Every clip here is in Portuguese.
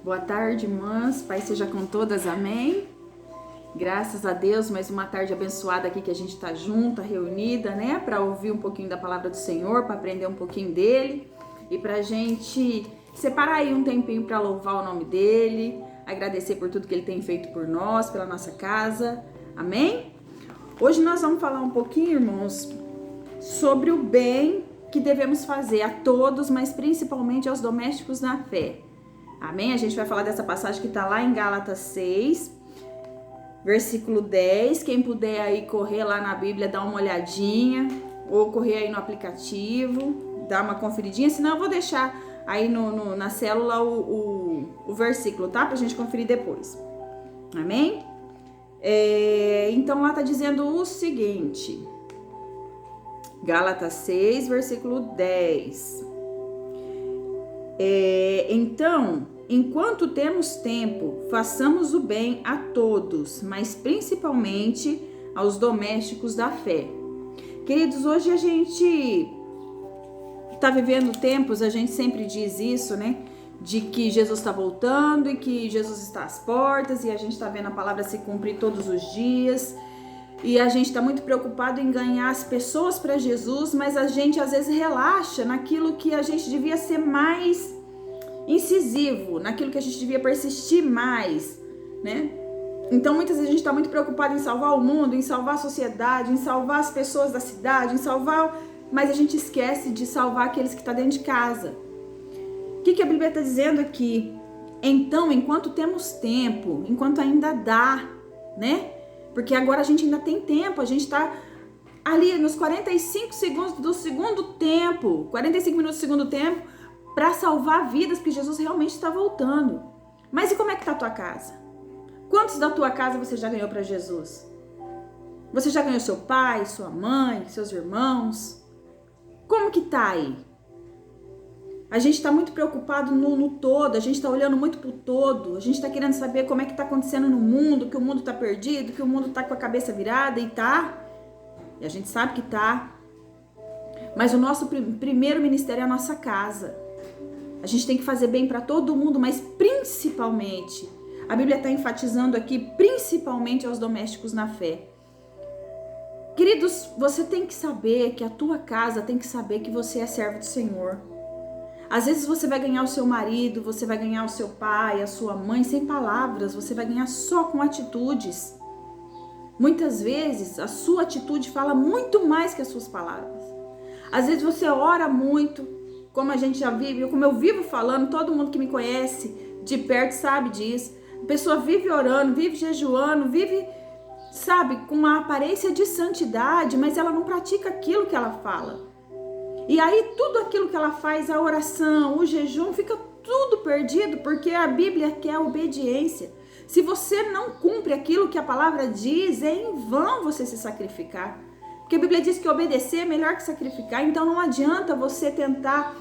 Boa tarde, irmãs. Pai seja com todas, amém? Graças a Deus, mais uma tarde abençoada aqui que a gente está junta, reunida, né? Para ouvir um pouquinho da palavra do Senhor, para aprender um pouquinho dele e para a gente separar aí um tempinho para louvar o nome dele, agradecer por tudo que ele tem feito por nós, pela nossa casa, amém? Hoje nós vamos falar um pouquinho, irmãos, sobre o bem que devemos fazer a todos, mas principalmente aos domésticos na fé. Amém? A gente vai falar dessa passagem que está lá em Gálatas 6, versículo 10. Quem puder aí correr lá na Bíblia, dar uma olhadinha, ou correr aí no aplicativo, dar uma conferidinha, senão eu vou deixar aí na célula o versículo, tá? Pra gente conferir depois. Amém? Então lá tá dizendo o seguinte, Gálatas 6, versículo 10. Então, enquanto temos tempo, façamos o bem a todos, mas principalmente aos domésticos da fé. Queridos, hoje a gente está vivendo tempos, a gente sempre diz isso, né? De que Jesus está voltando e que Jesus está às portas e a gente está vendo a palavra se cumprir todos os dias. E a gente está muito preocupado em ganhar as pessoas para Jesus, mas a gente às vezes relaxa naquilo que a gente devia ser mais incisivo, naquilo que a gente devia persistir mais, né? Então muitas vezes a gente está muito preocupado em salvar o mundo, em salvar a sociedade, em salvar as pessoas da cidade, em salvar, mas a gente esquece de salvar aqueles que estão dentro de casa. O que a Bíblia está dizendo aqui? Então, enquanto temos tempo, enquanto ainda dá, né? Porque agora a gente ainda tem tempo, a gente está ali nos 45 segundos do segundo tempo, 45 minutos do segundo tempo, para salvar vidas, porque Jesus realmente está voltando. Mas e como é que está a tua casa? Quantos da tua casa você já ganhou para Jesus? Você já ganhou seu pai, sua mãe, seus irmãos? Como que tá aí? A gente está muito preocupado no todo, a gente está olhando muito pro todo, a gente está querendo saber como é que está acontecendo no mundo, que o mundo está perdido, que o mundo está com a cabeça virada e tá. E a gente sabe que tá. Mas o nosso primeiro ministério é a nossa casa. A gente tem que fazer bem para todo mundo, mas principalmente, a Bíblia está enfatizando aqui, principalmente aos domésticos na fé. Queridos, você tem que saber que a tua casa tem que saber que você é servo do Senhor. Às vezes você vai ganhar o seu marido, você vai ganhar o seu pai, a sua mãe, sem palavras, você vai ganhar só com atitudes. Muitas vezes a sua atitude fala muito mais que as suas palavras. Às vezes você ora muito, como a gente já vive, como eu vivo falando, todo mundo que me conhece de perto sabe disso. A pessoa vive orando, vive jejuando, vive, sabe, com uma aparência de santidade, mas ela não pratica aquilo que ela fala. E aí tudo aquilo que ela faz, a oração, o jejum, fica tudo perdido, porque a Bíblia quer obediência. Se você não cumpre aquilo que a palavra diz, é em vão você se sacrificar. Porque a Bíblia diz que obedecer é melhor que sacrificar, então não adianta você tentar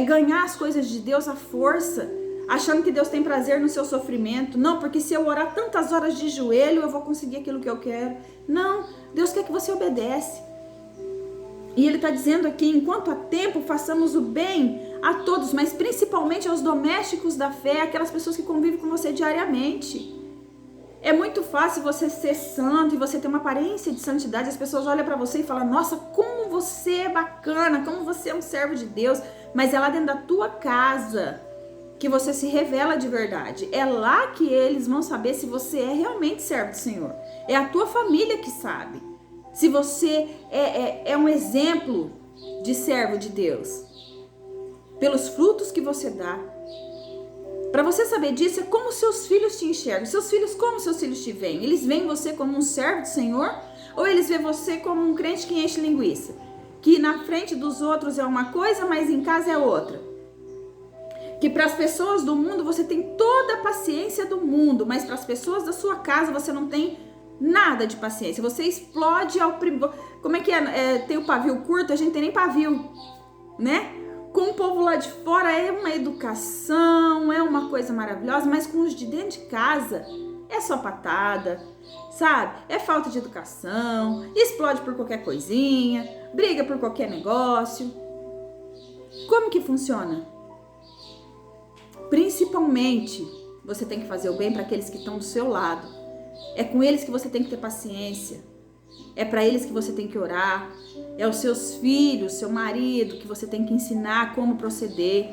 ganhar as coisas de Deus à força, achando que Deus tem prazer no seu sofrimento. Não, porque se eu orar tantas horas de joelho, eu vou conseguir aquilo que eu quero. Não, Deus quer que você obedece. E ele está dizendo aqui, enquanto há tempo, façamos o bem a todos, mas principalmente aos domésticos da fé, aquelas pessoas que convivem com você diariamente. É muito fácil você ser santo e você ter uma aparência de santidade, as pessoas olham para você e falam, nossa, como você é bacana, como você é um servo de Deus, mas é lá dentro da tua casa que você se revela de verdade. É lá que eles vão saber se você é realmente servo do Senhor. É a tua família que sabe. Se você é um exemplo de servo de Deus, pelos frutos que você dá. Para você saber disso, é como seus filhos te enxergam. Como seus filhos te veem? Eles veem você como um servo do Senhor? Ou eles veem você como um crente que enche linguiça? Que na frente dos outros é uma coisa, mas em casa é outra. Que para as pessoas do mundo você tem toda a paciência do mundo, mas para as pessoas da sua casa você não tem nada de paciência, você explode ao primeiro. Como é que tem o pavio curto, a gente tem nem pavio, né? Com o povo lá de fora é uma educação, é uma coisa maravilhosa, mas com os de dentro de casa é só patada, sabe? É falta de educação, explode por qualquer coisinha, briga por qualquer negócio. Como que funciona? Principalmente, você tem que fazer o bem para aqueles que estão do seu lado. É com eles que você tem que ter paciência. É para eles que você tem que orar. É os seus filhos, seu marido, que você tem que ensinar como proceder.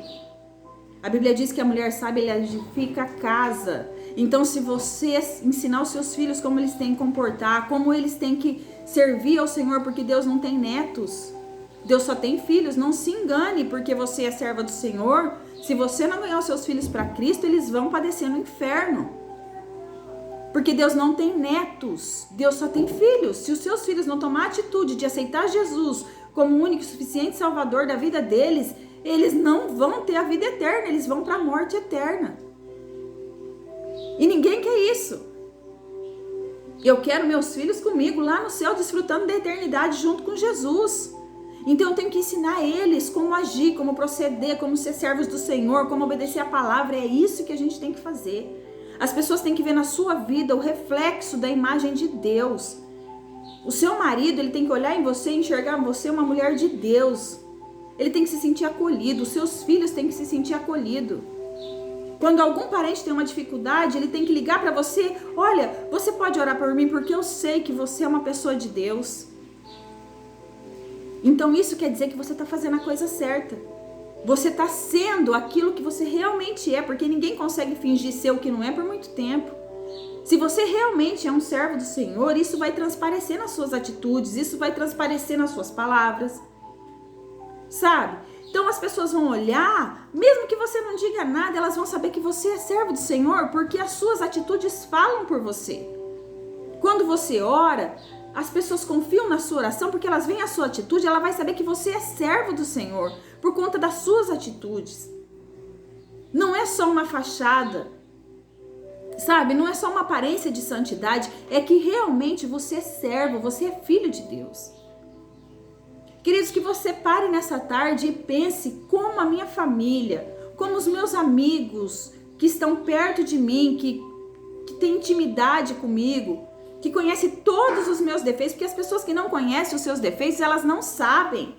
A Bíblia diz que a mulher sábia ela edifica a casa. Então, se você ensinar os seus filhos como eles têm que comportar, como eles têm que servir ao Senhor, porque Deus não tem netos, Deus só tem filhos. Não se engane, porque você é serva do Senhor. Se você não ganhar os seus filhos para Cristo, eles vão padecer no inferno. Porque Deus não tem netos, Deus só tem filhos. Se os seus filhos não tomar a atitude de aceitar Jesus como o único e suficiente salvador da vida deles, eles não vão ter a vida eterna, eles vão para a morte eterna. E ninguém quer isso. Eu quero meus filhos comigo lá no céu, desfrutando da eternidade junto com Jesus. Então eu tenho que ensinar eles como agir, como proceder, como ser servos do Senhor, como obedecer a palavra. É isso que a gente tem que fazer. As pessoas têm que ver na sua vida o reflexo da imagem de Deus. O seu marido, ele tem que olhar em você e enxergar em você uma mulher de Deus. Ele tem que se sentir acolhido. Os seus filhos têm que se sentir acolhidos. Quando algum parente tem uma dificuldade, ele tem que ligar para você. Olha, você pode orar por mim porque eu sei que você é uma pessoa de Deus. Então isso quer dizer que você está fazendo a coisa certa. Você está sendo aquilo que você realmente é, porque ninguém consegue fingir ser o que não é por muito tempo. Se você realmente é um servo do Senhor, isso vai transparecer nas suas atitudes, isso vai transparecer nas suas palavras, sabe? Então as pessoas vão olhar, mesmo que você não diga nada, elas vão saber que você é servo do Senhor, porque as suas atitudes falam por você. Quando você ora, as pessoas confiam na sua oração, porque elas veem a sua atitude, ela vai saber que você é servo do Senhor, por conta das suas atitudes. Não é só uma fachada, sabe? Não é só uma aparência de santidade, é que realmente você é servo, você é filho de Deus. Queridos, que você pare nessa tarde e pense como a minha família, como os meus amigos que estão perto de mim, que têm intimidade comigo, que conhecem todos os meus defeitos, porque as pessoas que não conhecem os seus defeitos, elas não sabem.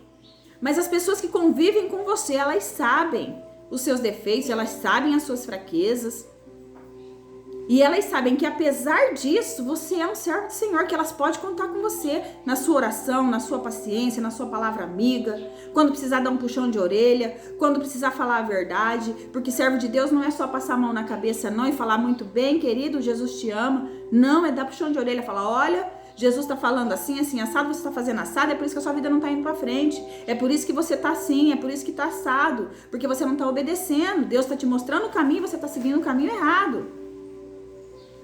Mas as pessoas que convivem com você, elas sabem os seus defeitos, elas sabem as suas fraquezas. E elas sabem que apesar disso, você é um servo do Senhor, que elas podem contar com você na sua oração, na sua paciência, na sua palavra amiga, quando precisar dar um puxão de orelha, quando precisar falar a verdade, porque servo de Deus não é só passar a mão na cabeça não e falar muito bem, querido, Jesus te ama. Não, é dar puxão de orelha, falar, olha, Jesus está falando assim, assim, assado, você está fazendo assado, é por isso que a sua vida não está indo para frente, é por isso que você está assim, é por isso que está assado, porque você não está obedecendo, Deus está te mostrando o caminho, você está seguindo o caminho errado.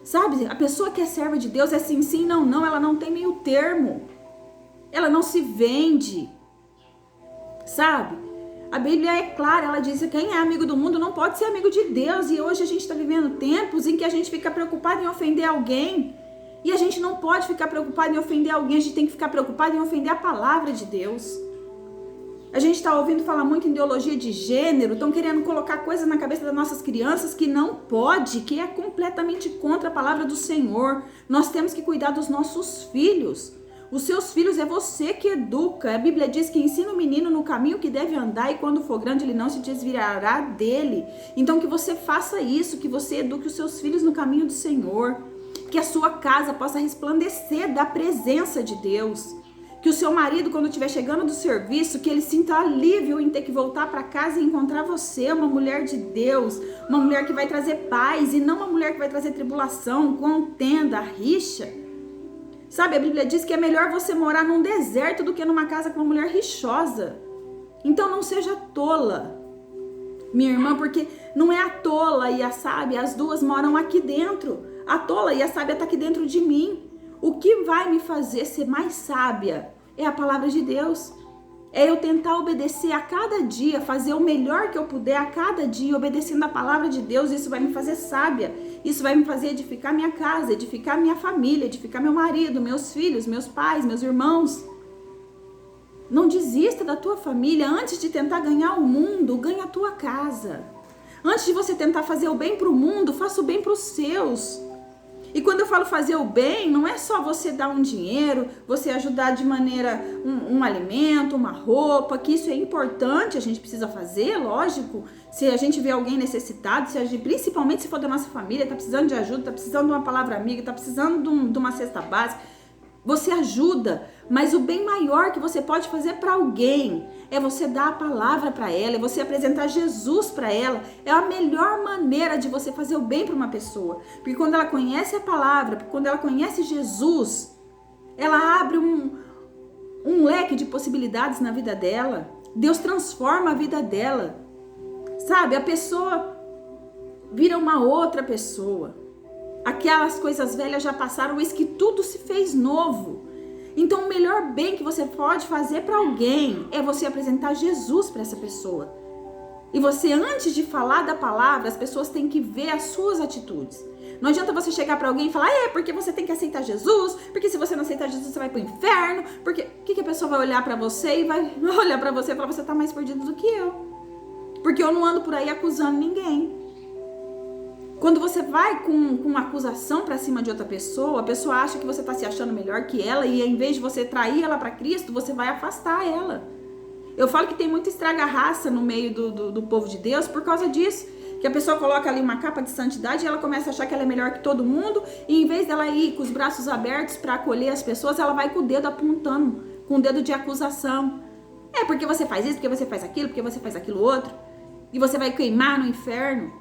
Sabe, a pessoa que é serva de Deus é sim, sim, não, não, ela não tem meio termo, ela não se vende, sabe? A Bíblia é clara, ela diz que quem é amigo do mundo não pode ser amigo de Deus, e hoje a gente está vivendo tempos em que a gente fica preocupado em ofender alguém, e a gente não pode ficar preocupado em ofender alguém, a gente tem que ficar preocupado em ofender a palavra de Deus. A gente está ouvindo falar muito em ideologia de gênero, estão querendo colocar coisas na cabeça das nossas crianças que não pode, que é completamente contra a palavra do Senhor. Nós temos que cuidar dos nossos filhos. Os seus filhos é você que educa. A Bíblia diz que ensina o menino no caminho que deve andar e quando for grande ele não se desviará dele. Então que você faça isso, que você eduque os seus filhos no caminho do Senhor. Que a sua casa possa resplandecer da presença de Deus. Que o seu marido, quando estiver chegando do serviço, que ele sinta alívio em ter que voltar para casa e encontrar você, uma mulher de Deus, uma mulher que vai trazer paz e não uma mulher que vai trazer tribulação, contenda, rixa. Sabe, a Bíblia diz que é melhor você morar num deserto do que numa casa com uma mulher rixosa. Então não seja tola, minha irmã, porque não é a tola e a sábia, as duas moram aqui dentro. A tola e a sábia está aqui dentro de mim. O que vai me fazer ser mais sábia é a palavra de Deus. É eu tentar obedecer a cada dia, fazer o melhor que eu puder a cada dia, obedecendo a palavra de Deus. Isso vai me fazer sábia. Isso vai me fazer edificar minha casa, edificar minha família, edificar meu marido, meus filhos, meus pais, meus irmãos. Não desista da tua família. Antes de tentar ganhar o mundo, ganha a tua casa. Antes de você tentar fazer o bem para o mundo, faça o bem para os seus. E quando eu falo fazer o bem, não é só você dar um dinheiro, você ajudar de maneira um alimento, uma roupa, que isso é importante, a gente precisa fazer, lógico. Se a gente vê alguém necessitado, principalmente se for da nossa família, tá precisando de ajuda, tá precisando de uma palavra amiga, tá precisando de uma cesta básica, você ajuda. Mas o bem maior que você pode fazer para alguém é você dar a palavra para ela, é você apresentar Jesus para ela. É a melhor maneira de você fazer o bem para uma pessoa. Porque quando ela conhece a palavra, quando ela conhece Jesus, ela abre um leque de possibilidades na vida dela. Deus transforma a vida dela. Sabe, a pessoa vira uma outra pessoa. Aquelas coisas velhas já passaram, eis que tudo se fez novo. Então o melhor bem que você pode fazer para alguém é você apresentar Jesus para essa pessoa. E você, antes de falar da palavra, as pessoas têm que ver as suas atitudes. Não adianta você chegar para alguém e falar, porque você tem que aceitar Jesus, porque se você não aceitar Jesus você vai pro inferno, porque o que a pessoa vai olhar para você e vai olhar para você e falar, você tá mais perdido do que eu. Porque eu não ando por aí acusando ninguém. Quando você vai com uma acusação pra cima de outra pessoa, a pessoa acha que você tá se achando melhor que ela e em vez de você trair ela pra Cristo, você vai afastar ela. Eu falo que tem muito estraga-raça no meio do povo de Deus por causa disso. Que a pessoa coloca ali uma capa de santidade e ela começa a achar que ela é melhor que todo mundo e em vez dela ir com os braços abertos pra acolher as pessoas, ela vai com o dedo apontando, com o dedo de acusação. É porque você faz isso, porque você faz aquilo, porque você faz aquilo outro. E você vai queimar no inferno.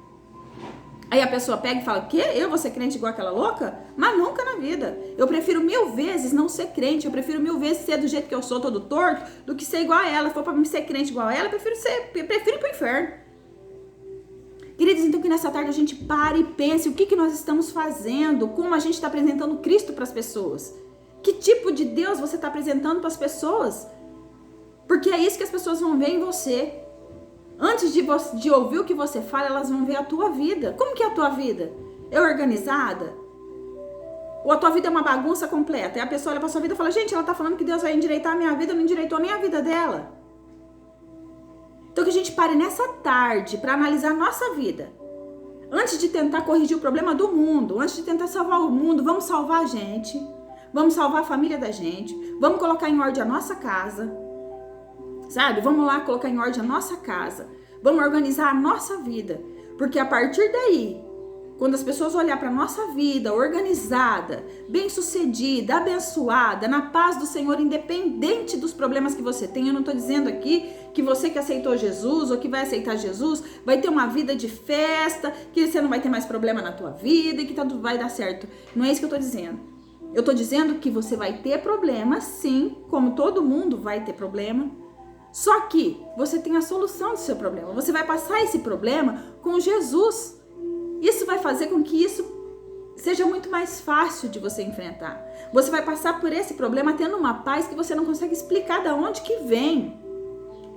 Aí a pessoa pega e fala, o quê? Eu vou ser crente igual aquela louca? Mas nunca na vida. Eu prefiro 1000 vezes não ser crente. Eu prefiro 1000 vezes ser do jeito que eu sou, todo torto, do que ser igual a ela. Se for pra mim ser crente igual a ela, eu prefiro ir pro inferno. Queridos, então que nessa tarde a gente pare e pense o que nós estamos fazendo, como a gente está apresentando Cristo para as pessoas. Que tipo de Deus você está apresentando para as pessoas? Porque é isso que as pessoas vão ver em você. Antes de ouvir o que você fala, elas vão ver a tua vida. Como que é a tua vida? É organizada? Ou a tua vida é uma bagunça completa? E a pessoa olha pra sua vida e fala, gente, ela tá falando que Deus vai endireitar a minha vida, não endireitou nem a vida dela. Então que a gente pare nessa tarde para analisar a nossa vida. Antes de tentar corrigir o problema do mundo, antes de tentar salvar o mundo, vamos salvar a gente. Vamos salvar a família da gente. Vamos colocar em ordem a nossa casa. Sabe? Vamos lá colocar em ordem a nossa casa. Vamos organizar a nossa vida. Porque a partir daí, quando as pessoas olharem para a nossa vida organizada, bem-sucedida, abençoada, na paz do Senhor, independente dos problemas que você tem, eu não estou dizendo aqui que você que aceitou Jesus ou que vai aceitar Jesus vai ter uma vida de festa, que você não vai ter mais problema na tua vida e que tudo vai dar certo. Não é isso que eu estou dizendo. Eu estou dizendo que você vai ter problema, sim, como todo mundo vai ter problema. Só que você tem a solução do seu problema. Você vai passar esse problema com Jesus. Isso vai fazer com que isso seja muito mais fácil de você enfrentar. Você vai passar por esse problema tendo uma paz que você não consegue explicar de onde que vem.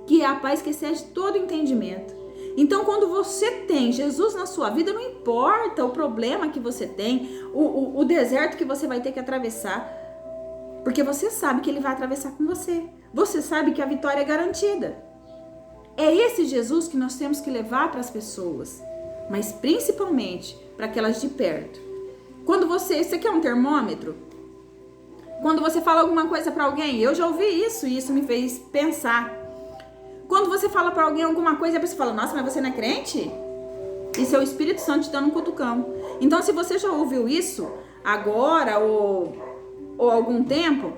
Que é a paz que excede todo entendimento. Então, quando você tem Jesus na sua vida, não importa o problema que você tem, o deserto que você vai ter que atravessar. Porque você sabe que ele vai atravessar com você. Você sabe que a vitória é garantida. É esse Jesus que nós temos que levar para as pessoas. Mas principalmente para aquelas de perto. Quando você quer um termômetro? Quando você fala alguma coisa para alguém, eu já ouvi isso e isso me fez pensar. Quando você fala para alguém alguma coisa, a pessoa fala, nossa, mas você não é crente? Isso é o Espírito Santo te dando um cutucão. Então, se você já ouviu isso agora ou algum tempo,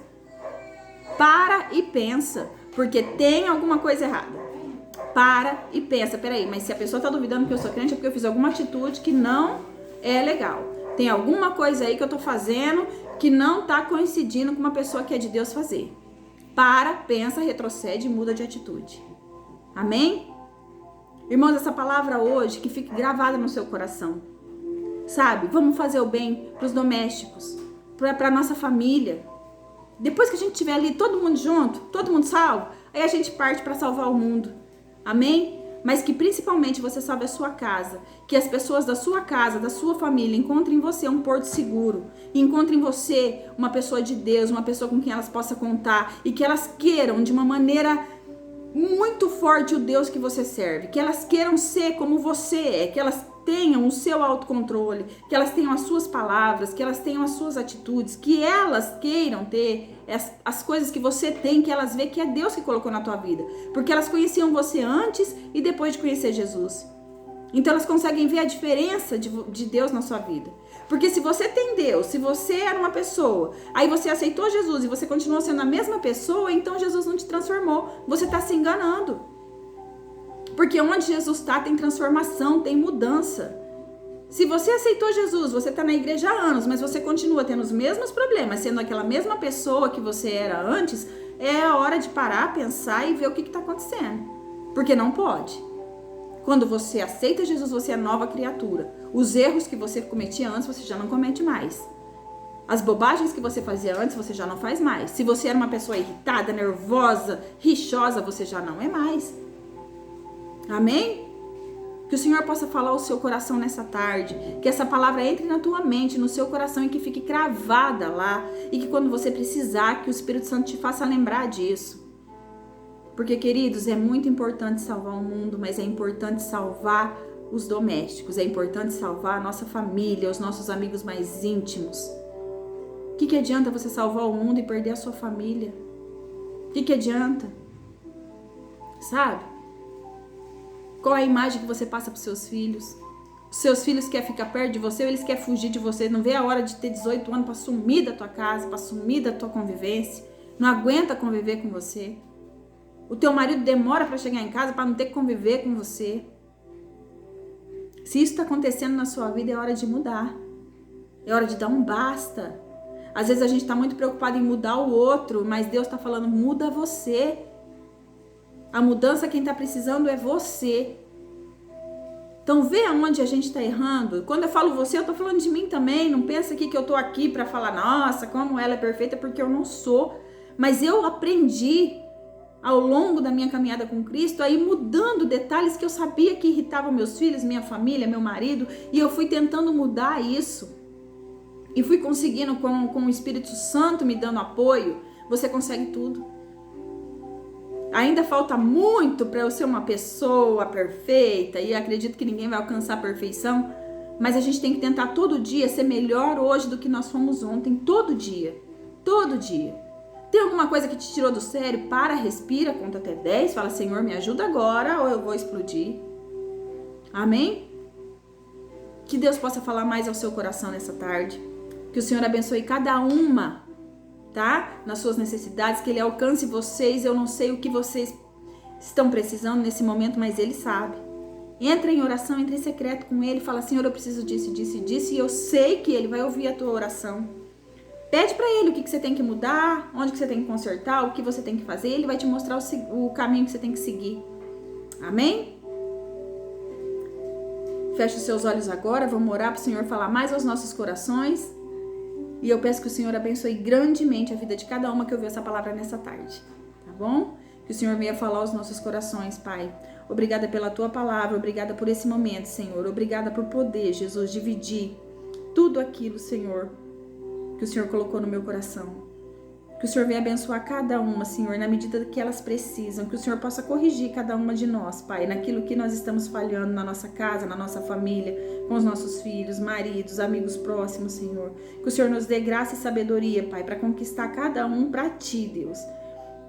para e pensa, porque tem alguma coisa errada. Para e pensa, peraí, mas se a pessoa tá duvidando que eu sou crente é porque eu fiz alguma atitude que não é legal. Tem alguma coisa aí que eu tô fazendo que não tá coincidindo com uma pessoa que é de Deus fazer. Para, pensa, retrocede e muda de atitude. Amém? Irmãos, essa palavra hoje que fique gravada no seu coração. Sabe? Vamos fazer o bem pros domésticos, pra nossa família. Depois que a gente estiver ali todo mundo junto, todo mundo salvo, aí a gente parte para salvar o mundo. Amém? Mas que principalmente você salve a sua casa. Que as pessoas da sua casa, da sua família, encontrem em você um porto seguro. Encontrem em você uma pessoa de Deus, uma pessoa com quem elas possam contar. E que elas queiram de uma maneira muito forte o Deus que você serve, que elas queiram ser como você é, que elas tenham o seu autocontrole, que elas tenham as suas palavras, que elas tenham as suas atitudes, que elas queiram ter as coisas que você tem, que elas vejam que é Deus que colocou na tua vida, porque elas conheciam você antes e depois de conhecer Jesus. Então elas conseguem ver a diferença de Deus na sua vida. Porque se você tem Deus, se você era uma pessoa, aí você aceitou Jesus e você continua sendo a mesma pessoa, então Jesus não te transformou. Você está se enganando. Porque onde Jesus está tem transformação, tem mudança. Se você aceitou Jesus, você está na igreja há anos, mas você continua tendo os mesmos problemas, sendo aquela mesma pessoa que você era antes, é a hora de parar, pensar e ver o que está acontecendo. Porque não pode. Quando você aceita Jesus, você é nova criatura. Os erros que você cometia antes, você já não comete mais. As bobagens que você fazia antes, você já não faz mais. Se você era uma pessoa irritada, nervosa, rixosa, você já não é mais. Amém? Que o Senhor possa falar ao seu coração nessa tarde. Que essa palavra entre na tua mente, no seu coração e que fique cravada lá. E que quando você precisar, que o Espírito Santo te faça lembrar disso. Porque, queridos, é muito importante salvar o mundo, mas é importante salvar os domésticos, é importante salvar a nossa família, os nossos amigos mais íntimos. O que adianta você salvar o mundo e perder a sua família? O que adianta? Sabe? Qual é a imagem que você passa para os seus filhos? Os seus filhos querem ficar perto de você ou eles querem fugir de você? Não vê a hora de ter 18 anos para sumir da tua casa, para sumir da tua convivência? Não aguenta conviver com você? O teu marido demora para chegar em casa para não ter que conviver com você. Se isso está acontecendo na sua vida, é hora de mudar. É hora de dar um basta. Às vezes a gente está muito preocupado em mudar o outro, mas Deus está falando, muda você. A mudança quem está precisando é você. Então vê aonde a gente está errando. Quando eu falo você, eu estou falando de mim também. Não pensa que eu estou aqui para falar, nossa, como ela é perfeita, porque eu não sou. Mas eu aprendi ao longo da minha caminhada com Cristo, aí mudando detalhes que eu sabia que irritavam meus filhos, minha família, meu marido, e eu fui tentando mudar isso. E fui conseguindo com o Espírito Santo me dando apoio. Você consegue tudo. Ainda falta muito para eu ser uma pessoa perfeita, e acredito que ninguém vai alcançar a perfeição, mas a gente tem que tentar todo dia ser melhor hoje do que nós fomos ontem, todo dia. Todo dia. Tem alguma coisa que te tirou do sério? Para, respira, conta até 10, fala, Senhor, me ajuda agora ou eu vou explodir. Amém? Que Deus possa falar mais ao seu coração nessa tarde. Que o Senhor abençoe cada uma, tá? Nas suas necessidades, que Ele alcance vocês. Eu não sei o que vocês estão precisando nesse momento, mas Ele sabe. Entra em oração, entra em secreto com Ele, fala, Senhor, eu preciso disso, disso e disso, e eu sei que Ele vai ouvir a tua oração. Pede para Ele o que você tem que mudar, onde que você tem que consertar, o que você tem que fazer. Ele vai te mostrar o caminho que você tem que seguir. Amém? Feche os seus olhos agora. Vamos orar para o Senhor falar mais aos nossos corações. E eu peço que o Senhor abençoe grandemente a vida de cada uma que ouviu essa palavra nessa tarde. Tá bom? Que o Senhor venha falar aos nossos corações, Pai. Obrigada pela Tua palavra. Obrigada por esse momento, Senhor. Obrigada por poder, Jesus, dividir tudo aquilo, Senhor, que o Senhor colocou no meu coração. Que o Senhor venha abençoar cada uma, Senhor, na medida que elas precisam. Que o Senhor possa corrigir cada uma de nós, Pai, naquilo que nós estamos falhando na nossa casa, na nossa família, com os nossos filhos, maridos, amigos próximos, Senhor. Que o Senhor nos dê graça e sabedoria, Pai, para conquistar cada um para Ti, Deus.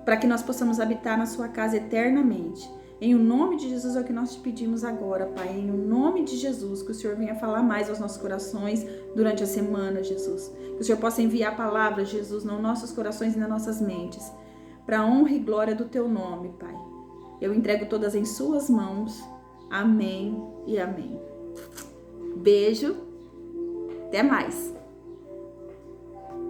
Para que nós possamos habitar na Sua casa eternamente. Em o nome de Jesus é o que nós te pedimos agora, Pai. Em o nome de Jesus, que o Senhor venha falar mais aos nossos corações durante a semana, Jesus. Que o Senhor possa enviar palavras, Jesus, nos nossos corações e nas nossas mentes, para a honra e glória do Teu nome, Pai. Eu entrego todas em Suas mãos. Amém e amém. Beijo. Até mais.